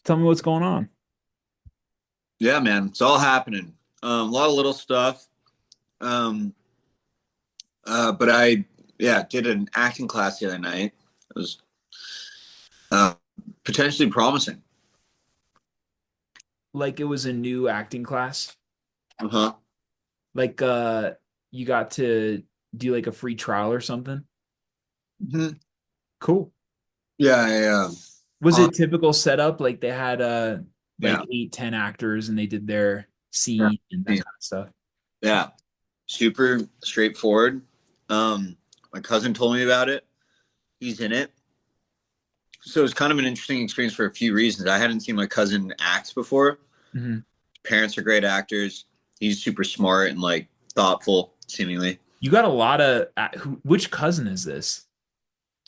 Tell me what's going on. Yeah, man, it's all happening. A lot of little stuff. Um, but I did an acting class the other night. It was uh, potentially promising. Like it was a new acting class. Uh-huh. Like you got to do like a free trial or something. hmm Cool. Yeah, yeah, Was uh, it typical setup? Like they had like yeah, 8, 10 actors and they did their yeah, scene and that yeah. kind of stuff. Yeah. Super straightforward. Um, my cousin told me about it. He's in it, so it's kind of an interesting experience for a few reasons. I hadn't seen my cousin act before. Hmm. Parents are great actors. He's super smart and like thoughtful, seemingly. You got a lot of which cousin is this?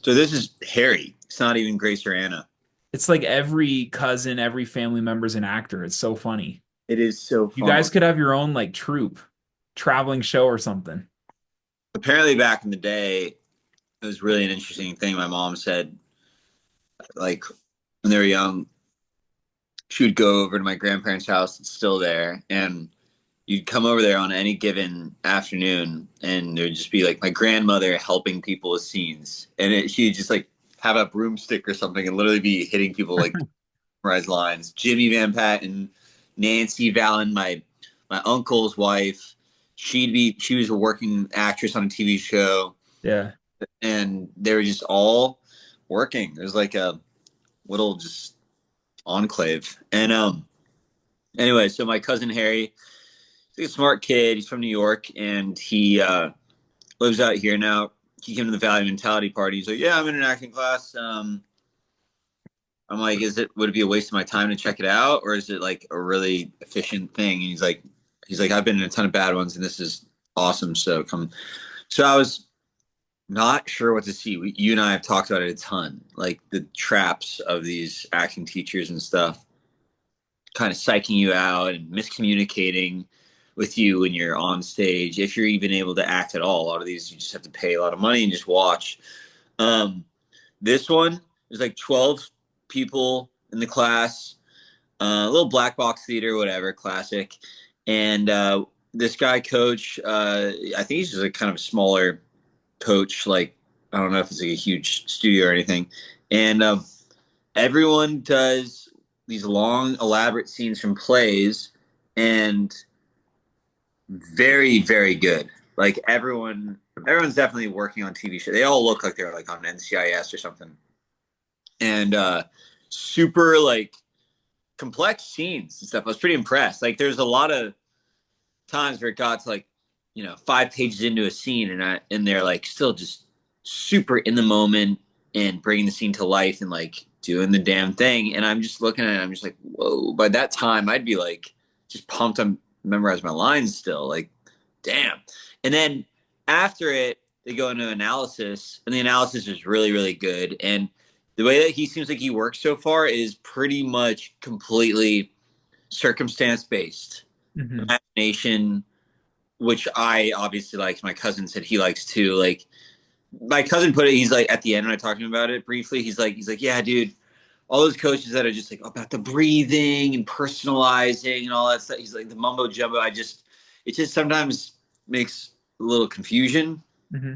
So this is Harry. It's not even Grace or Anna. It's like every cousin, every family member's an actor. It's so funny. It is so You fun. guys could have your own like troupe, traveling show or something. Apparently, back in the day, it was really an interesting thing. My mom said, like, when they were young, she would go over to my grandparents' house. It's still there, and you'd come over there on any given afternoon, and there'd just be like my grandmother helping people with scenes, and she'd just like have a broomstick or something and literally be hitting people like memorize lines. Jimmy Van Patten, Nancy Vallon, my uncle's wife. She was a working actress on a TV show, Yeah. and they were just all working. It was like a little just enclave. And anyway, so my cousin Harry, he's a smart kid. He's from New York, and he lives out here now. He came to the Valley Mentality Party. He's like, "Yeah, I'm in an acting class." I'm like, would it be a waste of my time to check it out, or is it like a really efficient thing? And he's like, I've been in a ton of bad ones, and this is awesome. So come. So I was not sure what to see. You and I have talked about it a ton, like the traps of these acting teachers and stuff, kind of psyching you out and miscommunicating with you when you're on stage. If you're even able to act at all, a lot of these you just have to pay a lot of money and just watch. Um, this one, there's like 12 people in the class, a little black box theater, whatever, classic. And this guy, coach, I think he's just a kind of a smaller coach. Like, I don't know if it's like a huge studio or anything. And everyone does these long, elaborate scenes from plays, and very, very good. Like everyone's definitely working on TV show. They all look like they're like on NCIS or something, and super like complex scenes and stuff. I was pretty impressed. Like there's a lot of times where it got to like 5 pages into a scene, and they're like still just super in the moment and bringing the scene to life and like doing the damn thing. And I'm just looking at it, I'm just like, whoa. By that time, I'd be like just pumped to memorize my lines still. Like, damn. And then after it, they go into analysis, and the analysis is really, really good. And the way that he seems like he works so far is pretty much completely circumstance based, Hmm. imagination, which I obviously like. My cousin said he likes too. Like my cousin put it, he's like at the end when I talked to him about it briefly, he's like, yeah, dude, all those coaches that are just like about the breathing and personalizing and all that stuff. He's like the mumbo jumbo. It just sometimes makes a little confusion, Hmm.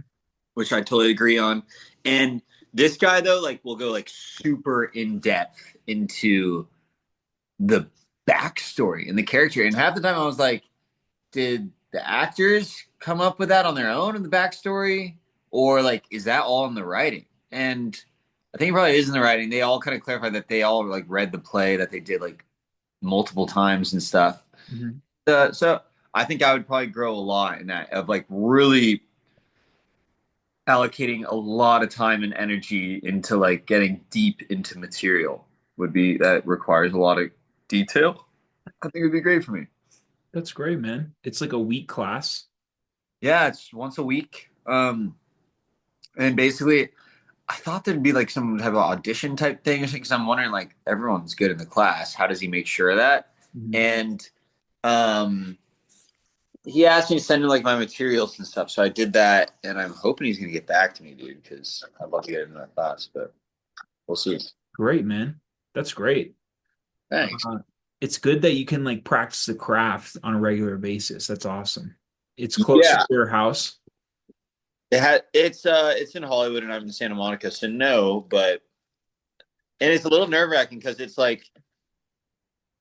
which I totally agree on. And this guy though, like, will go like super in depth into the backstory and the character. And half the time I was like, did the actors come up with that on their own in the backstory, or like is that all in the writing? And I think it probably is in the writing. They all kind of clarify that they all like read the play that they did like multiple times and stuff. Hmm. So I think I would probably grow a lot in that of like really allocating a lot of time and energy into like getting deep into material would be that requires a lot of detail. I think it would be great for me. That's great, man. It's like a week class. Yeah, it's once a week. And basically, I thought there'd be like some type of audition type thing or something. Because I'm wondering, like, everyone's good in the class. How does he make sure of that? Hmm. And um, he asked me to send him like my materials and stuff. So I did that, and I'm hoping he's gonna get back to me, dude, because I'd love to get into that class, but we'll see. Great, man. That's great. Thanks. Uh, it's good that you can like practice the craft on a regular basis. That's awesome. It's close to Yeah, your house. it's in Hollywood and I'm in Santa Monica, so no, but and it's a little nerve wracking because it's like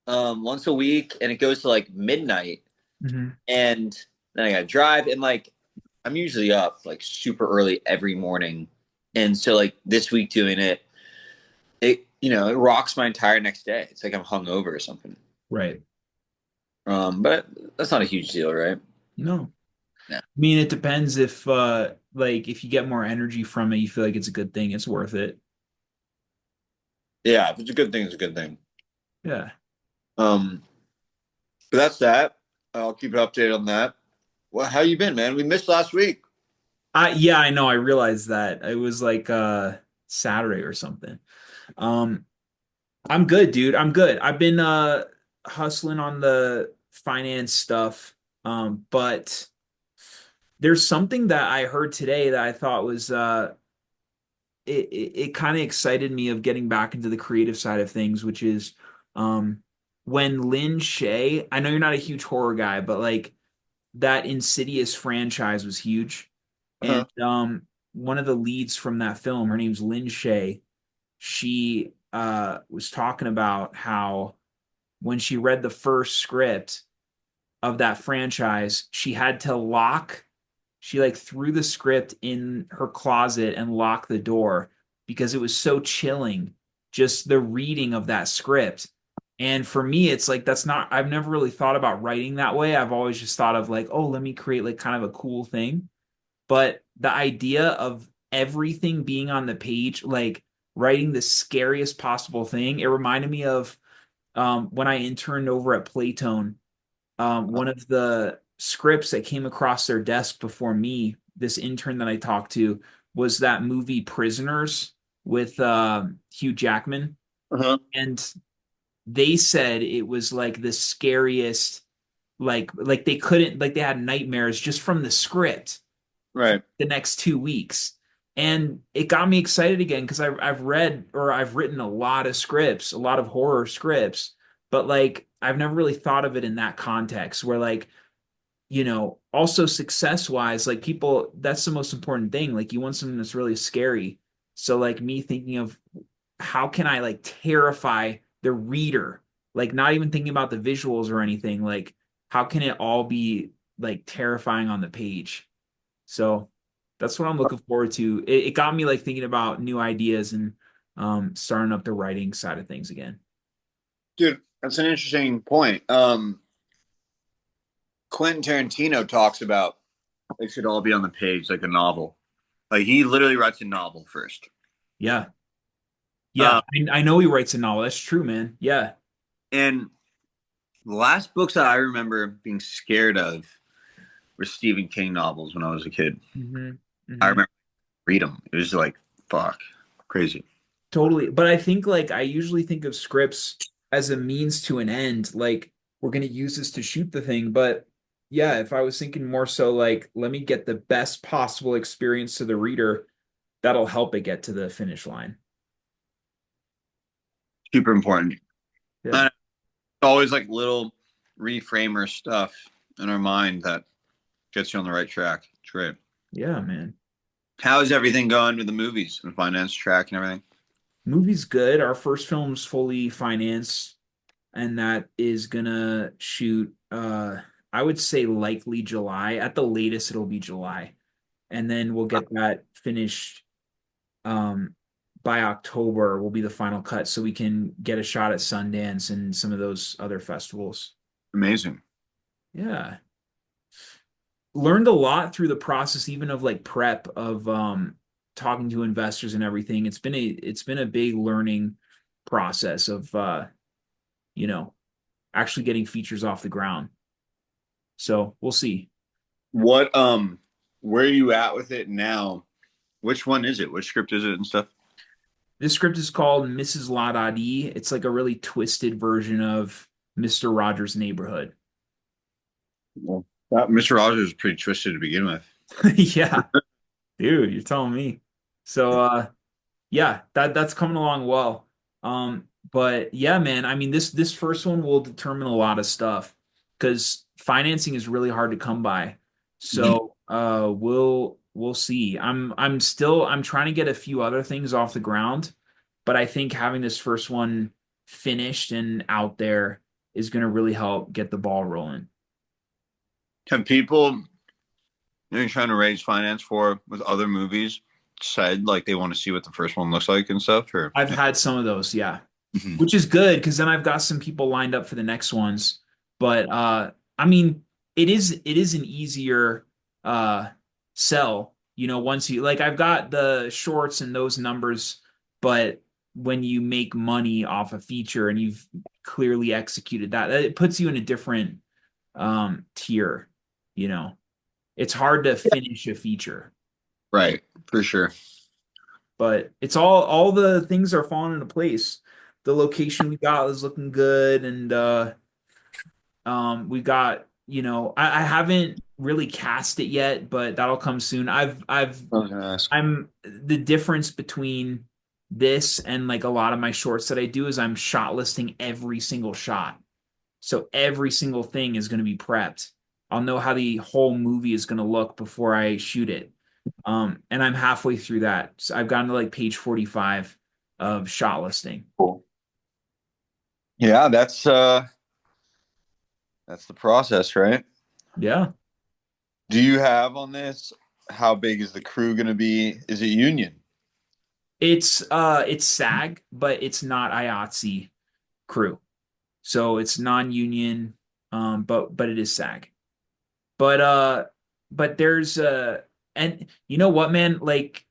once a week and it goes to like midnight Hmm. and then I gotta drive and like I'm usually up like super early every morning. And so like this week doing it, it rocks my entire next day. It's like I'm hungover or something. Right. But that's not a huge deal, right? No. Yeah. I mean, it depends if like if you get more energy from it, you feel like it's a good thing, it's worth it. Yeah, if it's a good thing, it's a good thing. Yeah. Um, but that's that. I'll keep it updated on that. Well, how you been, man? We missed last week. Yeah, I know. I realized that. It was like Saturday or something. Um I'm good, dude. I'm good. I've been hustling on the finance stuff. But there's something that I heard today that I thought was it kind of excited me of getting back into the creative side of things, which is when Lin Shaye, I know you're not a huge horror guy, but like that Insidious franchise was huge. And Uh-huh. one of the leads from that film, her name's Lin Shaye, she was talking about how when she read the first script of that franchise, she like threw the script in her closet and locked the door because it was so chilling, just the reading of that script. And for me, it's like I've never really thought about writing that way. I've always just thought of like, oh, let me create like kind of a cool thing. But the idea of everything being on the page, like writing the scariest possible thing, it reminded me of when I interned over at Playtone. One of the scripts that came across their desk before me, this intern that I talked to, was that movie Prisoners with Hugh Jackman. Uh-huh. And they said it was like the scariest, like they couldn't, like they had nightmares just from the script Right. the next 2 weeks. And it got me excited again because I've read or I've written a lot of scripts, a lot of horror scripts, but like I've never really thought of it in that context where like, also success wise, like people, that's the most important thing. Like you want something that's really scary. So like me thinking of how can I like terrify the reader, like not even thinking about the visuals or anything, like how can it all be like terrifying on the page? So that's what I'm looking forward to. It got me like thinking about new ideas and starting up the writing side of things again. Dude, that's an interesting point. Quentin Tarantino talks about they should all be on the page like a novel. Like he literally writes a novel first. Yeah. Yeah. Um, I know he writes a novel. That's true, man. Yeah. and the last books that I remember being scared of were Stephen King novels when I was a kid. Hmm. I Hmm. remember read them. It was like fuck, crazy. Totally. But I think like I usually think of scripts as a means to an end. Like we're going to use this to shoot the thing. But yeah, if I was thinking more so like, let me get the best possible experience to the reader, that'll help it get to the finish line. Super important. Yeah. And it's always like little reframer stuff in our mind that gets you on the right track. It's great. Yeah, man. How is everything going with the movies and finance track and everything? Movie's good. Our first film's fully financed, and that is gonna shoot I would say likely July. At the latest, it'll be July. And then we'll get that finished um by October will be the final cut so we can get a shot at Sundance and some of those other festivals. Amazing. Yeah. Learned a lot through the process even of like prep of talking to investors and everything. It's been a big learning process of you know, actually getting features off the ground. So we'll see. What where are you at with it now? Which one is it? Which script is it and stuff? This script is called Mrs. La Da Di. It's like a really twisted version of Mr. Rogers' Neighborhood. Well, that Mr. Rogers is pretty twisted to begin with. Yeah, dude, you're telling me. So yeah, that's coming along well. But yeah, man, I mean this first one will determine a lot of stuff because financing is really hard to come by. Mhm. So we'll see. I'm trying to get a few other things off the ground, but I think having this first one finished and out there is going to really help get the ball rolling. Have people you're trying to raise finance for with other movies said like they want to see what the first one looks like and stuff? Or I've had some of those, yeah. Mhm. Which is good because then I've got some people lined up for the next ones. But I mean, it is an easier uh sell, once you like I've got the shorts and those numbers, but when you make money off a feature and you've clearly executed that, it puts you in a different tier, you know. It's hard to finish a feature, Right, for sure. but it's all the things are falling into place. The location we got is looking good, and we got, I haven't really cast it yet, but that'll come soon. I was gonna ask. I'm the difference between this and like a lot of my shorts that I do is I'm shot listing every single shot. So every single thing is going to be prepped. I'll know how the whole movie is going to look before I shoot it. And I'm halfway through that. So I've gotten to like page 45 of shot listing. Cool. Yeah, that's the process, right? Yeah. Do you have on this? How big is the crew going to be? Is it union? It's SAG, but it's not IATSE crew. So it's non-union, but it is SAG. But there's and you know what, man? Like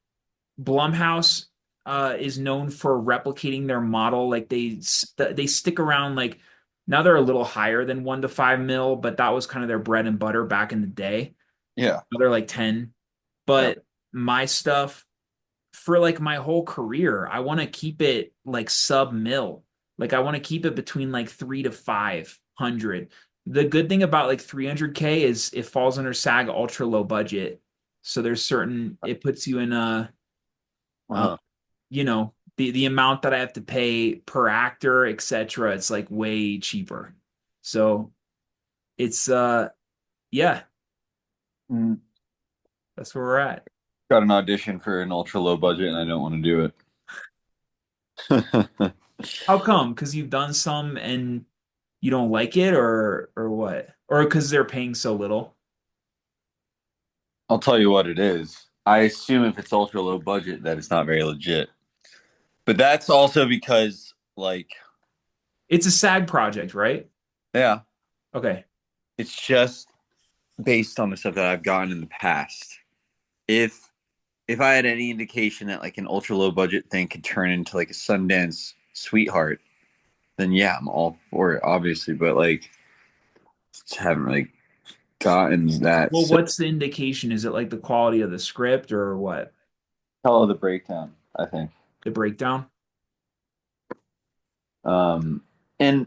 Blumhouse is known for replicating their model. Like they stick around like now they're a little higher than 1 to 5 mil, but that was kind of their bread and butter back in the day. Yeah. Now they're like 10. Yeah. But my stuff for like my whole career, I want to keep it like sub mil. Like I want to keep it between like 3 to 500. The good thing about like 300K is it falls under SAG ultra low budget. So there's certain it puts you in a uh, Uh-huh. the amount that I have to pay per actor, etc. It's like way cheaper. So it's yeah, Mm. that's where we're at. Got an audition for an ultra low budget and I don't want to do it. How come? Because you've done some and you don't like it, or what? Or because they're paying so little? I'll tell you what it is. I assume if it's ultra low budget that it's not very legit. But that's also because like It's a SAG project, right? yeah, Okay. it's just based on the stuff that I've gotten in the past. If if I had any indication that like an ultra low budget thing could turn into like a Sundance sweetheart, then yeah, I'm all for it, obviously. But like, just haven't really gotten that. Well, So what's the indication? Is it like the quality of the script or what? tell the breakdown, I think. The breakdown? And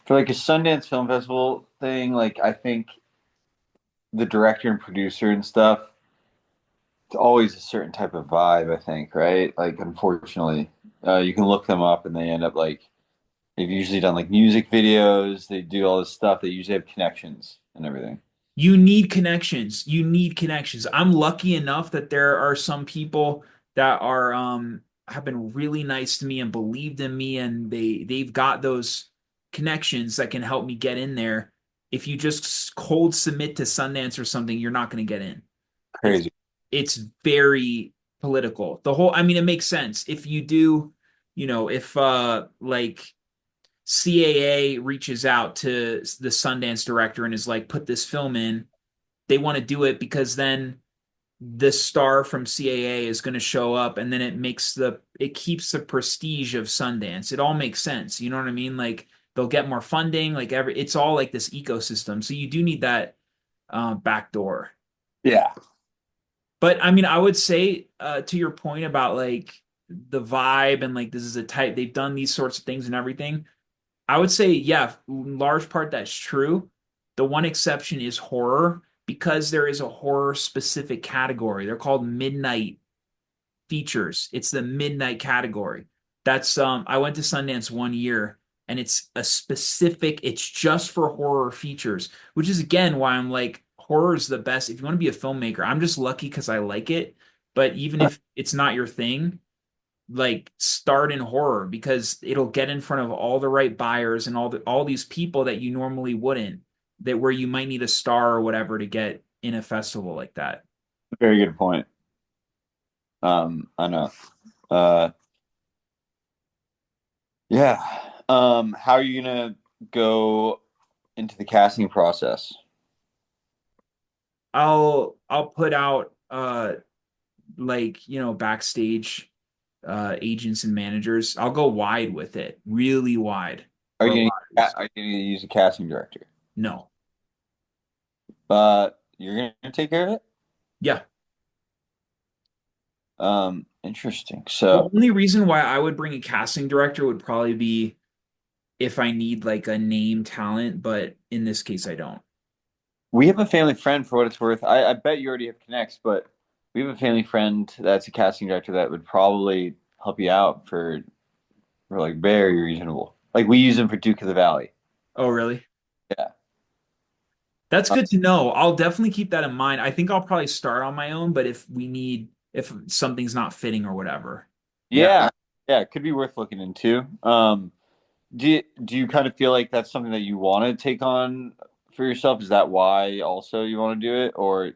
for like a Sundance Film Festival thing, like I think the director and producer and stuff, it's always a certain type of vibe. I think, right? Like, unfortunately, you can look them up and they end up like they've usually done like music videos. They do all this stuff. They usually have connections and everything. You need connections. You need connections. I'm lucky enough that there are some people that are have been really nice to me and believed in me and they've got those connections that can help me get in there. If you just cold submit to Sundance or something, you're not going to get in. It's Crazy. it's very political. The whole I mean it makes sense. If you do, if like CAA reaches out to the Sundance director and is like, put this film in, they want to do it because then the star from CAA is going to show up and then it keeps the prestige of Sundance. It all makes sense. You know what I mean? Like they'll get more funding, like it's all like this ecosystem. So you do need that back door. Yeah. But I mean, I would say to your point about like the vibe and like this is a type they've done these sorts of things and everything. I would say, yeah, in large part that's true. The one exception is horror because there is a horror specific category. They're called midnight features. It's the midnight category. That's I went to Sundance 1 year and it's a specific, it's just for horror features, which is again why I'm like horror is the best. If you want to be a filmmaker, I'm just lucky because I like it. But even if it's not your thing, like start in horror because it'll get in front of all the right buyers and all these people that you normally wouldn't, that where you might need a star or whatever to get in a festival like that. Very good point. I know. Uh, yeah. How are you gonna go into the casting process? I'll put out like, backstage agents and managers. I'll go wide with it, really wide Are for a you lot of these. gonna use a casting director? No. But you're gonna take care of it? Yeah. Interesting. The So only reason why I would bring a casting director would probably be if I need like a name talent, but in this case I don't. we have a family friend for what it's worth. I bet you already have connects, but we have a family friend that's a casting director that would probably help you out for like very reasonable. Like we use him for Duke of the Valley. Oh, really? Yeah. That's Uh, good to know. I'll definitely keep that in mind. I think I'll probably start on my own, but if something's not fitting or whatever. Yeah. yeah. Yeah, it could be worth looking into. Do you kind of feel like that's something that you want to take on for yourself? Is that why also you want to do it? Or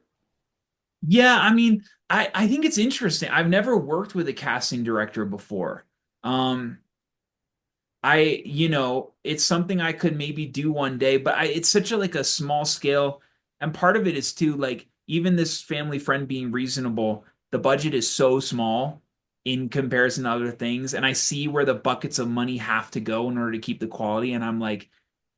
Yeah, I mean, I think it's interesting. I've never worked with a casting director before. Um, it's something I could maybe do one day, but it's such a like a small scale, and part of it is too like even this family friend being reasonable, the budget is so small in comparison to other things, and I see where the buckets of money have to go in order to keep the quality, and I'm like,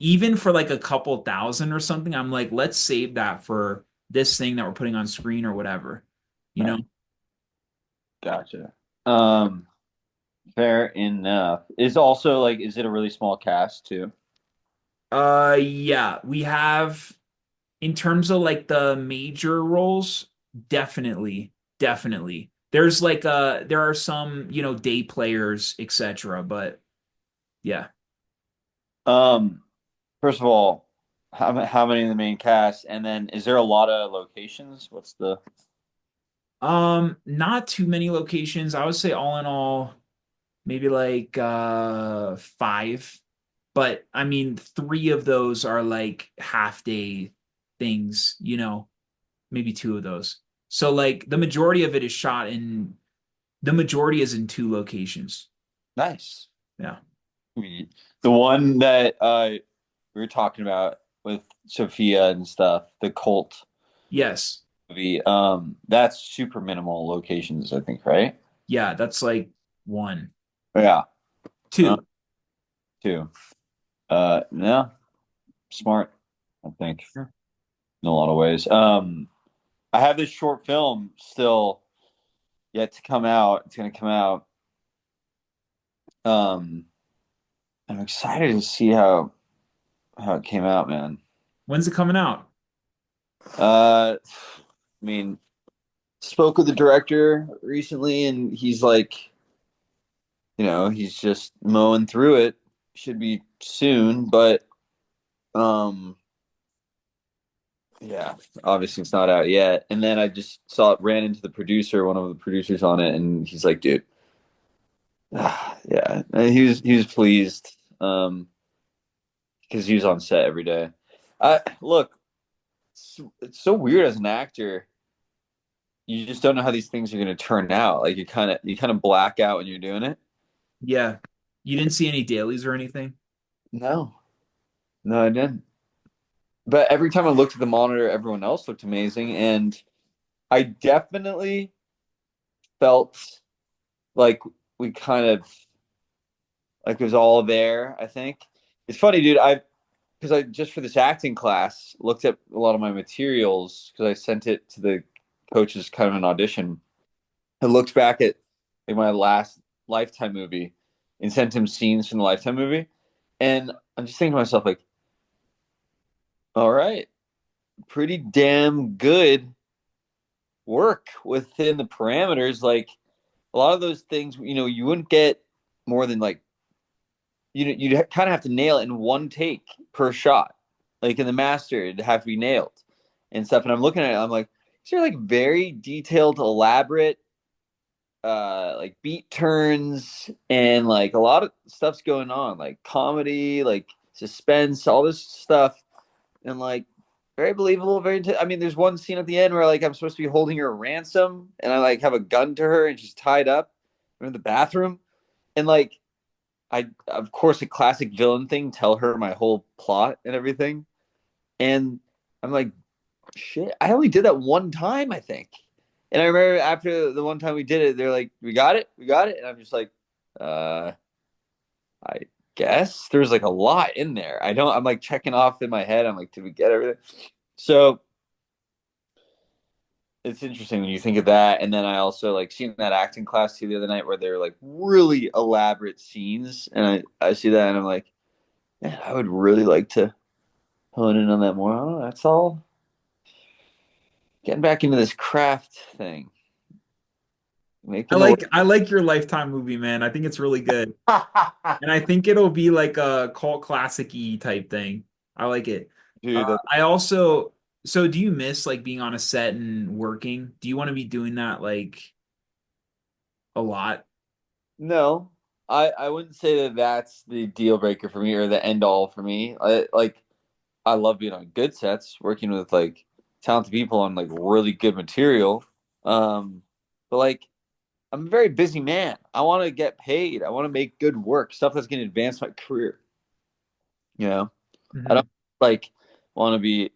even for like a couple thousand or something, I'm like, let's save that for this thing that we're putting on screen or whatever, you know? right. Gotcha. Um, Fair enough. Is also like, is it a really small cast too? Yeah, we have. In terms of like the major roles, definitely, definitely. There are some, day players, etc. But yeah. Um, First of all, how many in the main cast? And then is there a lot of locations? What's the Not too many locations. I would say all in all, maybe like five. But I mean, three of those are like half day things, maybe two of those. So like the majority is in two locations. nice? Yeah. The one that we were talking about with Sophia and stuff, the cult Yes. movie. That's super minimal locations, I think, right? Yeah, that's like one. Yeah. Uh, Two. Two. No, smart, I think, Sure. in a lot of ways. I have this short film still yet to come out. It's gonna come out. Um, I'm excited to see how it came out, man. When's it coming out? I mean, spoke with the director recently, and he's like, he's just mowing through it. Should be soon, but um, yeah, obviously it's not out yet. And then I just ran into the producer, one of the producers on it, and he's like, dude, yeah, and he was pleased, because he was on set every day. Look, it's so weird as an actor. You just don't know how these things are going to turn out. Like you kind of black out when you're doing it. Yeah. You didn't see any dailies or anything? No, no, I didn't. But every time I looked at the monitor, everyone else looked amazing, and I definitely felt like we kind of like it was all there. I think it's funny, dude. Because I just for this acting class looked at a lot of my materials because I sent it to the coaches kind of an audition. I looked back at like, my last Lifetime movie and sent him scenes from the Lifetime movie, and I'm just thinking to myself like, all right, pretty damn good work within the parameters. Like a lot of those things, you wouldn't get more than like you'd kind of have to nail it in one take per shot. Like in the master, it'd have to be nailed and stuff. And I'm looking at it, I'm like, these are like very detailed, elaborate, like beat turns and like a lot of stuff's going on, like comedy, like suspense, all this stuff, and like very believable. I mean, there's one scene at the end where like I'm supposed to be holding her ransom, and I like have a gun to her, and she's tied up in the bathroom, and like I, of course, a classic villain thing, tell her my whole plot and everything. And I'm like, shit, I only did that one time, I think. And I remember after the one time we did it, they're like, we got it, we got it. And I'm just like, uh, I guess there's like a lot in there. I'm like checking off in my head. I'm like, did we get everything? So it's interesting when you think of that. And then I also like seen that acting class too the other night where they're like really elaborate scenes. And I see that and I'm like, man, I would really like to hone in on that more. Oh, that's all. Getting back into this craft thing, I making the like I like your Lifetime movie, man. I think it's really good. And I think it'll be like a cult classic-y type thing. I like it. dude. I also, so do you miss like being on a set and working? Do you want to be doing that like a lot? No, I wouldn't say that that's the deal breaker for me or the end all for me. I love being on good sets, working with like talented people on like really good material. But like I'm a very busy man. I want to get paid. I want to make good work, stuff that's going to advance my career. You know, I Hmm. don't like want to be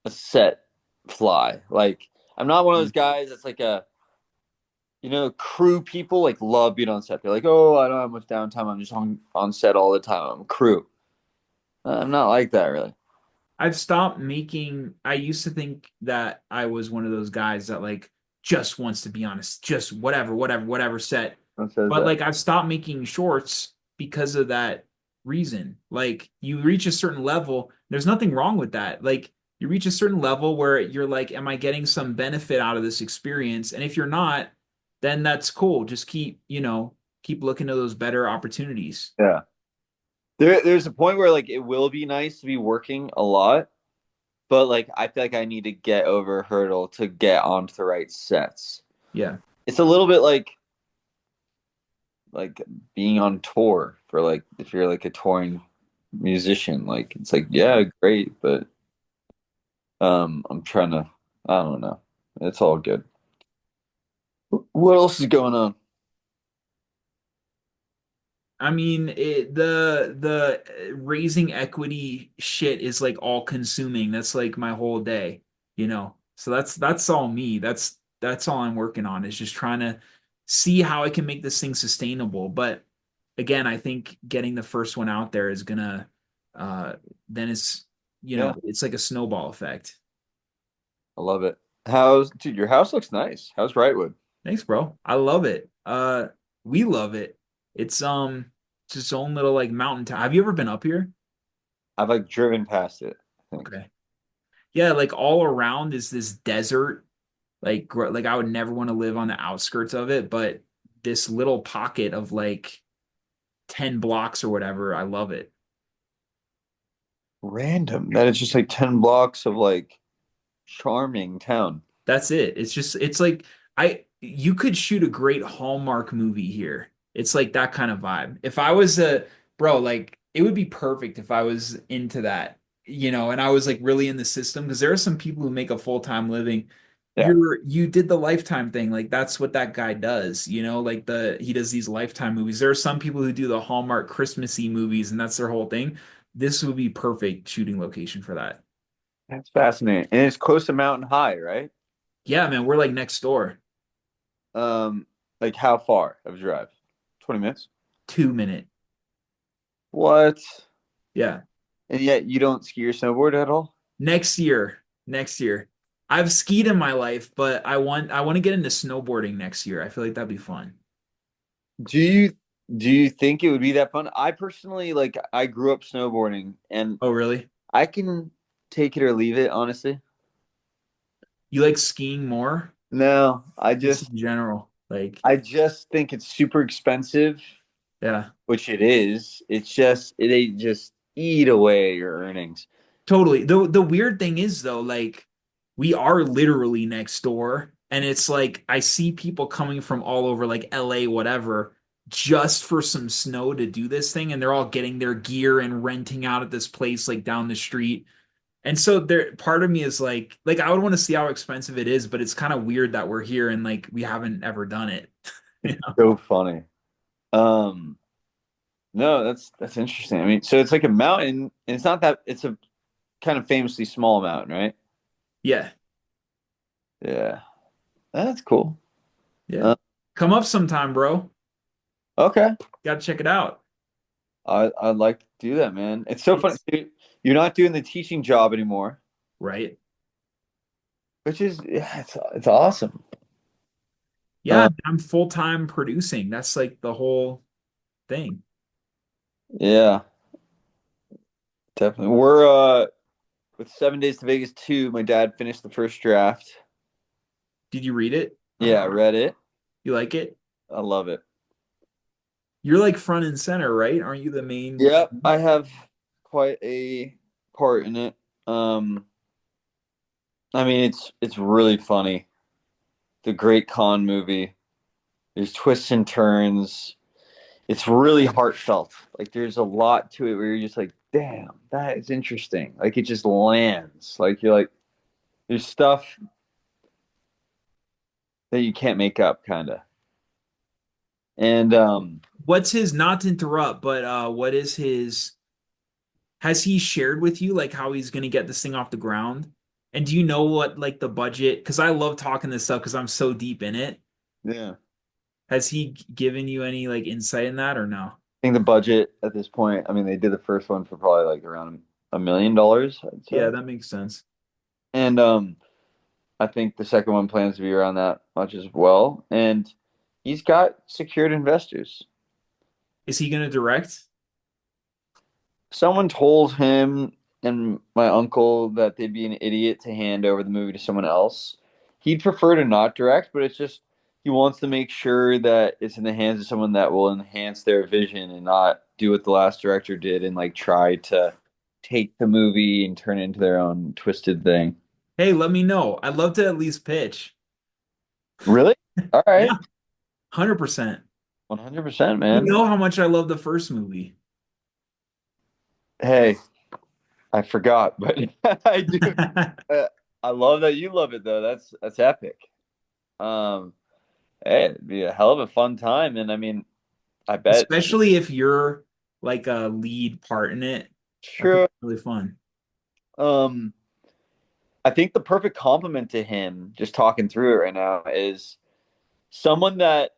a set fly. Like I'm not one of those guys that's like crew people like love being on set. They're like, oh, I don't have much downtime. I'm just on set all the time. I'm crew. I'm not like that really. I've stopped making, I used to think that I was one of those guys that like just wants to be honest, just whatever set. Who says But that? like I've stopped making shorts because of that reason. Like you reach a certain level, there's nothing wrong with that. Like you reach a certain level where you're like, am I getting some benefit out of this experience? And if you're not, then that's cool. Just keep looking to those better opportunities. Yeah. There's a point where like it will be nice to be working a lot, but like I feel like I need to get over a hurdle to get onto the right sets. Yeah. It's a little bit like being on tour for like if you're like a touring musician. Like it's like, yeah, great, but I'm trying to I don't know. It's all good. What else is going on? I mean, the raising equity shit is like all consuming. That's like my whole day, you know. So that's all me. That's all I'm working on is just trying to see how I can make this thing sustainable. But again, I think getting the first one out there is gonna uh then Yeah, it's like a snowball effect. I love it. How's dude, your house looks nice. How's Wrightwood? Thanks, bro. I love it. We love it. It's its own little like mountain town. Have you ever been up here? I've like driven past it, I think. Okay. Yeah, like all around is this desert. Like I would never want to live on the outskirts of it, but this little pocket of like 10 blocks or whatever, I love it. Random. That is just like 10 blocks of like charming town. That's it. It's like I you could shoot a great Hallmark movie here. It's like that kind of vibe. If I was a bro, like it would be perfect if I was into that, and I was like really in the system because there are some people who make a full-time living. Yeah. You did the Lifetime thing. Like that's what that guy does, like he does these Lifetime movies. There are some people who do the Hallmark Christmassy movies and that's their whole thing. This would be perfect shooting location for that. That's fascinating. And it's close to Mountain High, right? Yeah, man, we're like next door. Um, like how far of a drive? 20 minutes? 2 minute. What? Yeah. And yet you don't ski or snowboard at all? Next year. Next year. I've skied in my life, but I want to get into snowboarding next year. I feel like that'd be fun. Do you do you think it would be that fun? I personally like I grew up snowboarding and Oh, really? I can take it or leave it, honestly. You like skiing more? No, I Just just in general. Like, I just think it's super expensive, yeah, which it is. It's just they just eat away at your earnings. totally. The weird thing is though, like we are literally next door, and it's like I see people coming from all over like LA, whatever, just for some snow to do this thing, and they're all getting their gear and renting out at this place like down the street. And so there part of me is like I would want to see how expensive it is, but it's kind of weird that we're here and like we haven't ever done it. It's so funny. Um, no, that's interesting. I mean, so it's like a mountain, and it's not that it's a kind of famously small mountain, right? Yeah. Yeah, that's cool. Yeah. Uh, Come up sometime, bro. okay, Gotta check it out. I'd like to do that, man. It's so funny. It's You're not doing the teaching job anymore, right. which is yeah, it's awesome. Yeah, Uh, I'm full-time producing. That's like the whole thing. yeah, definitely. We're with 7 Days to Vegas 2. My dad finished the first draft. Did you read it? Yeah, I read it. You like it? I love it. You're like front and center, right? Aren't you the main? Yep, I have quite a part in it. Um, I mean, it's really funny. The Great Con movie. There's twists and turns. It's really heartfelt. Like there's a lot to it where you're just like, damn, that is interesting. Like it just lands. Like you're like, there's stuff that you can't make up, kind of. And What's his, not to interrupt, but what is his, has he shared with you like how he's gonna get this thing off the ground? And do you know what like the budget? Because I love talking this stuff because I'm so deep in it. yeah, Has he given you any like insight in that or no? I think the budget at this point. I mean, they did the first one for probably like around $1 million, I'd Yeah, say. that makes sense. And I think the second one plans to be around that much as well. And he's got secured investors. Is he gonna direct? Someone told him and my uncle that they'd be an idiot to hand over the movie to someone else. He'd prefer to not direct, but it's just he wants to make sure that it's in the hands of someone that will enhance their vision and not do what the last director did and like try to take the movie and turn it into their own twisted thing. Hey, let me know. I'd love to at least pitch. Really? All Yeah, right. 100%. 100%, You man. know how much I love the first movie. Hey, I forgot, but I do. Uh, I love that you love it though. That's epic. Um, Hey, it'd be a hell of a fun time, and I mean, I bet Especially if you're like a lead part in it. I think true. it's really fun. Um, I think the perfect compliment to him, just talking through it right now, is someone that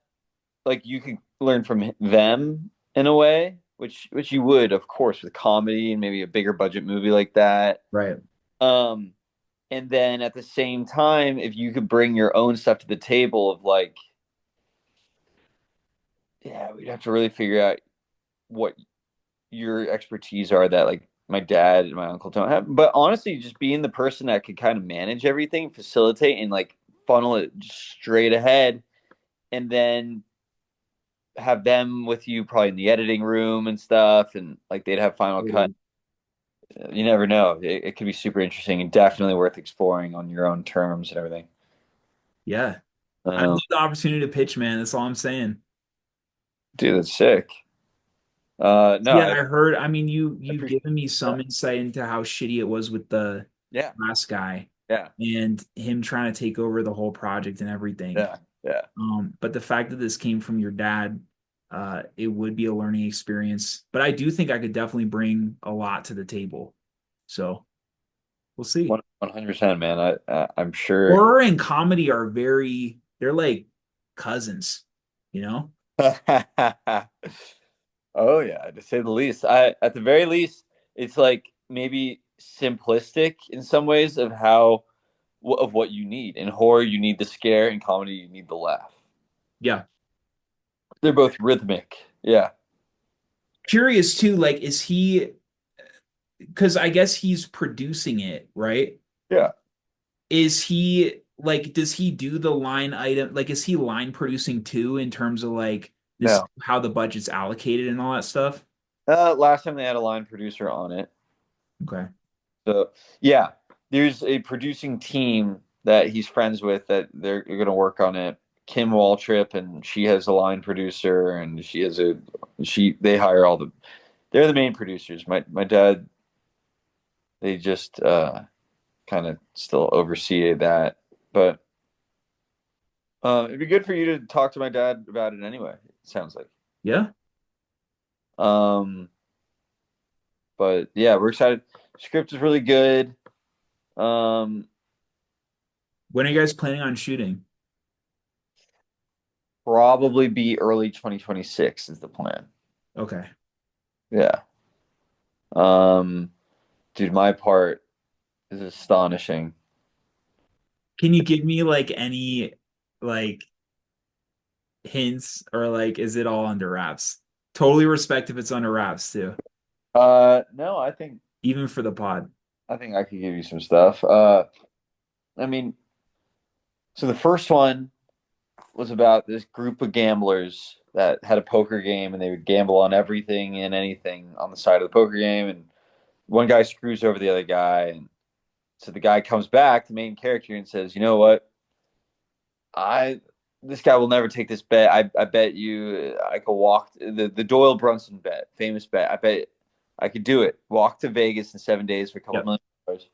like you could learn from them in a way, which you would, of course, with comedy and maybe a bigger budget movie like that. Right. Um, and then at the same time, if you could bring your own stuff to the table of like, yeah, we'd have to really figure out what your expertise are that like my dad and my uncle don't have. But honestly, just being the person that could kind of manage everything, facilitate, and like funnel it straight ahead, and then have them with you probably in the editing room and stuff, and like they'd have final cut. Totally. You never know. It could be super interesting and definitely worth exploring on your own terms and everything. Yeah. I love Um, the opportunity to pitch, man. That's all I'm saying. Dude, that's sick. No, Yeah, I I heard. I mean, you've appreciate given me some that. insight into how shitty it was with the Yeah, last guy yeah, and him trying to take over the whole project and everything. yeah, yeah. But the fact that this came from your dad, it would be a learning experience. But I do think I could definitely bring a lot to the table. So we'll see. 100%, man. I'm sure. Horror and comedy are they're like cousins, you know? Oh yeah, to say the least. I at the very least, it's like maybe simplistic in some ways of how of what you need. In horror, you need the scare. In comedy, you need the laugh. Yeah. They're both rhythmic. Yeah, Curious too, like, is he, because I guess he's producing it, right? yeah. Is he like does he do the line item? Like is he line producing too in terms of like this No. how the budget's allocated and all that stuff? Last time they had a line producer on it. Okay. So yeah, there's a producing team that he's friends with that they're going to work on it. Kim Waltrip, and she has a line producer, and she they hire all the they're the main producers. My dad, they just kind of still oversee that, but it'd be good for you to talk to my dad about it anyway. It sounds like. Yeah. Um, but yeah, we're excited. Script is really good. Um, When are you guys planning on shooting? Probably be early 2026 is the plan. Okay. Yeah. Um, Dude, my part is astonishing. Can you give me like any like hints or like is it all under wraps? Totally respect if it's under wraps too, No, even for the pod. I think I could give you some stuff. I mean, so the first one was about this group of gamblers that had a poker game and they would gamble on everything and anything on the side of the poker game, and one guy screws over the other guy, and so the guy comes back, the main character, and says, "You know what? I this guy will never take this bet. I bet you I could walk the Doyle Brunson bet, famous bet. I bet I could do it. Walk to Vegas in 7 days for a couple Yep. million dollars."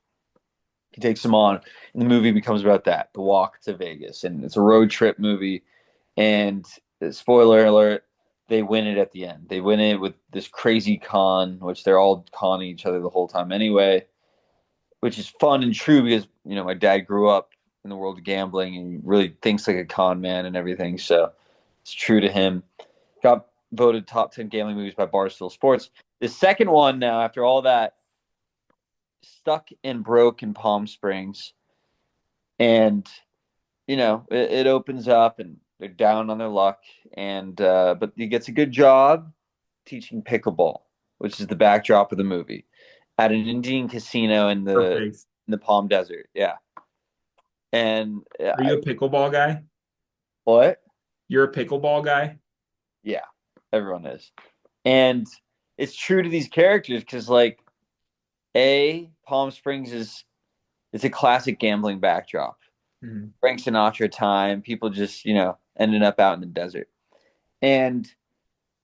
He takes him on, and the movie becomes about that, the walk to Vegas, and it's a road trip movie. And spoiler alert, they win it at the end. They win it with this crazy con, which they're all conning each other the whole time anyway, which is fun and true because my dad grew up in the world of gambling and really thinks like a con man and everything. So it's true to him. Got voted top 10 gambling movies by Barstool Sports. The second one now, after all that, Stuck and Broke in Palm Springs, and it opens up and they're down on their luck, and but he gets a good job teaching pickleball, which is the backdrop of the movie, at an Indian casino in Perfect. the Palm Desert. Yeah. And Are you a pickleball guy? what? You're a pickleball guy? Yeah, everyone is. And it's true to these characters because, like, Palm Springs is it's a classic gambling backdrop. Mhm. Frank Sinatra time, people just ending up out in the desert, and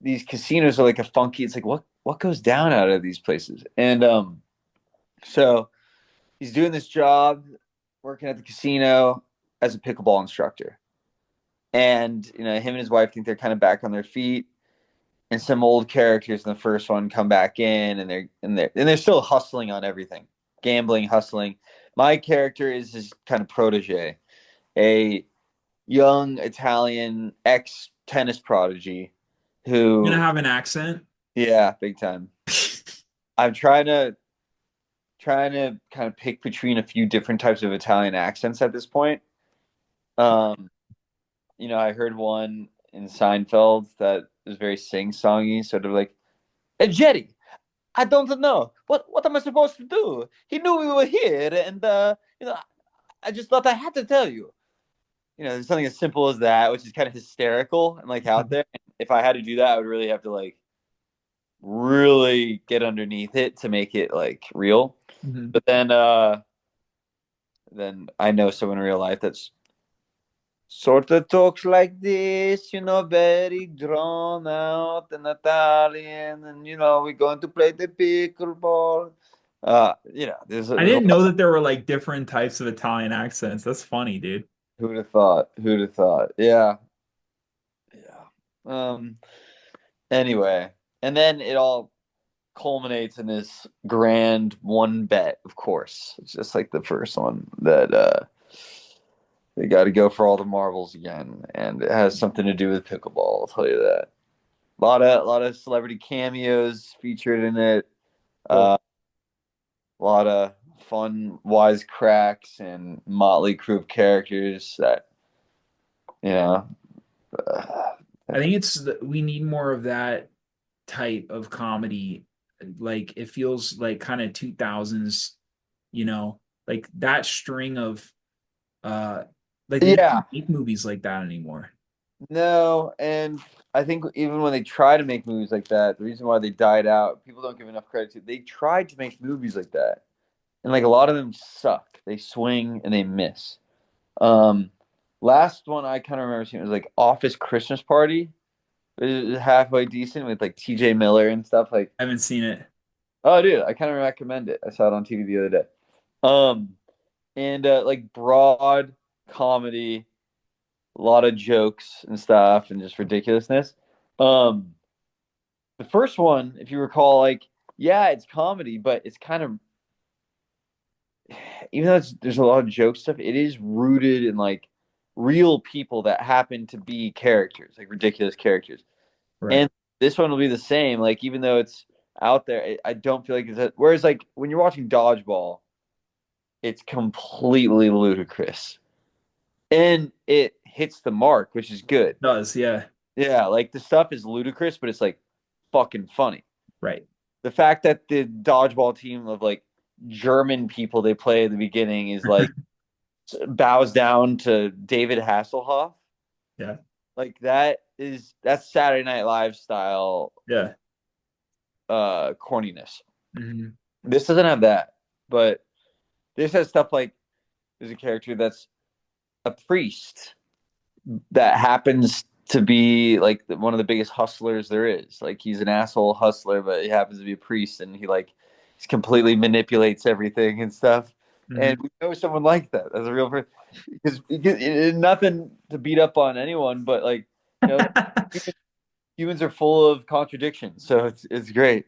these casinos are like a funky. It's like what goes down out of these places, and so he's doing this job working at the casino as a pickleball instructor, and him and his wife think they're kind of back on their feet, and some old characters in the first one come back in, and they're still hustling on everything, gambling, hustling. My character is his kind of protege, a young Italian ex tennis prodigy You gonna who, have an accent? yeah, big time. I'm trying to kind of pick between a few different types of Italian accents at this point. Um, I heard one in Seinfeld that was very sing-songy, sort of like, "Hey, Jerry, I don't know what am I supposed to do? He knew we were here, and I just thought I had to tell you." There's something as simple as that, which is kind of hysterical and like out there. And if I had to do that, I would really have to like really get underneath it to make it like real. Mhm. But then I know someone in real life that's sort of talks like this, very drawn out and Italian, and we're going to play the pickleball. I There's a didn't know lot. that there were like different types of Italian accents. That's funny, dude. Who'd have thought? Who'd have thought? Yeah, yeah. Anyway, and then it all culminates in this grand one bet, of course. It's just like the first one that they got to go for all the marbles again, and it has something to do with pickleball. I'll tell you that. A lot of celebrity cameos featured in it. Cool. A lot of fun wisecracks and motley crew of characters that you know. Uh, I think we need more of that type of comedy. Like it feels like kind of 2000s, like that string of Uh, like they Yeah. don't make movies like that anymore. No, and I think even when they try to make movies like that, the reason why they died out, people don't give enough credit to. They tried to make movies like that, and like a lot of them suck. They swing and they miss. Um, Last one I kind of remember seeing was like Office Christmas Party. It was halfway decent with like T.J. Miller and stuff. Like, I haven't seen it. oh, dude, I kind of recommend it. I saw it on TV the other day. Um, and like broad comedy, a lot of jokes and stuff, and just ridiculousness. Um, the first one, if you recall, like, yeah, it's comedy, but it's kind of, even though there's a lot of joke stuff, it is rooted in like real people that happen to be characters, like ridiculous characters. Right. And this one will be the same. Like, even though it's out there, I don't feel like it's a, whereas like when you're watching Dodgeball, it's completely ludicrous and it hits the mark, which is good. Does, yeah. Yeah, like the stuff is ludicrous, but it's like fucking funny. Right. The fact that the dodgeball team of like German people they play at the beginning is like bows down to David Hasselhoff. Yeah. Like that's Saturday Night Live style Yeah. corniness. Mhm. This doesn't have that, but this has stuff like there's a character that's a priest that happens to be like one of the biggest hustlers there is. Like he's an asshole hustler, but he happens to be a priest, and he like he completely manipulates everything and stuff. And Mhm. we know someone like that as a real person because nothing to beat up on anyone, but like you know, humans are full of contradictions, so it's great.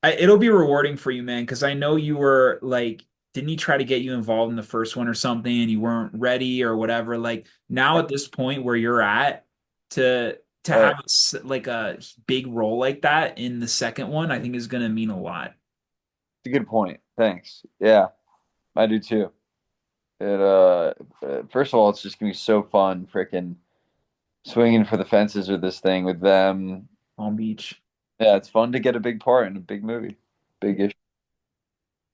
It'll be rewarding for you, man, because I know you were like, didn't he try to get you involved in the first one or something and you weren't ready or whatever? Like now at this point where you're at to Uh, have like a big role like that in the second one, I think is going to mean a lot. it's a good point. Thanks. Yeah, I do too. It first of all, it's just gonna be so fun, freaking swinging for the fences with this thing with them. Palm Beach. Yeah, it's fun to get a big part in a big movie, big issue.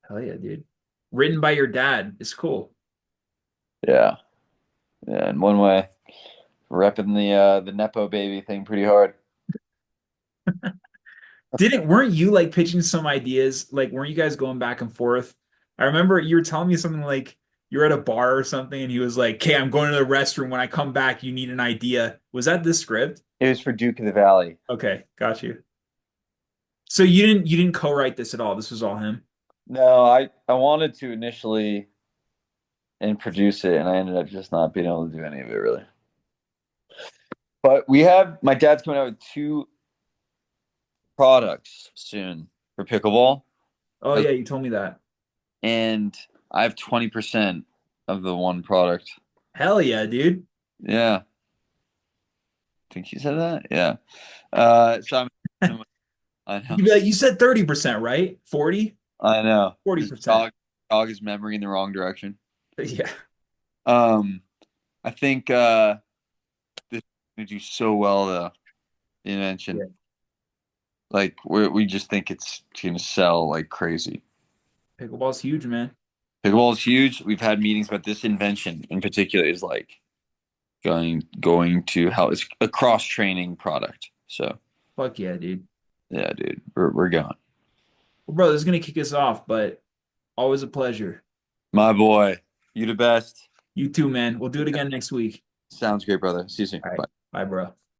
Hell yeah, dude. Written by your dad. It's cool. Yeah, yeah. In one way, repping the nepo baby thing pretty hard. Weren't you like pitching some ideas? Like, weren't you guys going back and forth? I remember you were telling me something like you're at a bar or something, and he was like, "Okay, I'm going to the restroom. When I come back, you need an idea." Was that this script? It was for Duke of the Valley. Okay, got you. So you didn't co-write this at all. This was all him. No, I wanted to initially and produce it, and I ended up just not being able to do any of it really. But we have my dad's coming out with two products soon for pickleball, Oh yeah, you told me that. and I have 20% of the one product. Hell yeah, dude. Yeah, I think he said that. Yeah. So I know, You'd be like, you said 30%, right? 40? I know. His 40%. dog is memory in the wrong direction. Yeah. Um, I think this is gonna do so well though. The Yeah. invention, like we just think it's gonna sell like crazy. Pickleball's huge, man. Pickleball is huge. We've had meetings, but this invention in particular is like going to help. It's a cross training product. So Fuck yeah, dude. yeah, dude, we're going. Well, bro, this is gonna kick us off, but always a pleasure. My boy, you the best. You too, man. We'll do it again next week. Sounds great, brother. See you soon. All right. Bye. Bye, bro.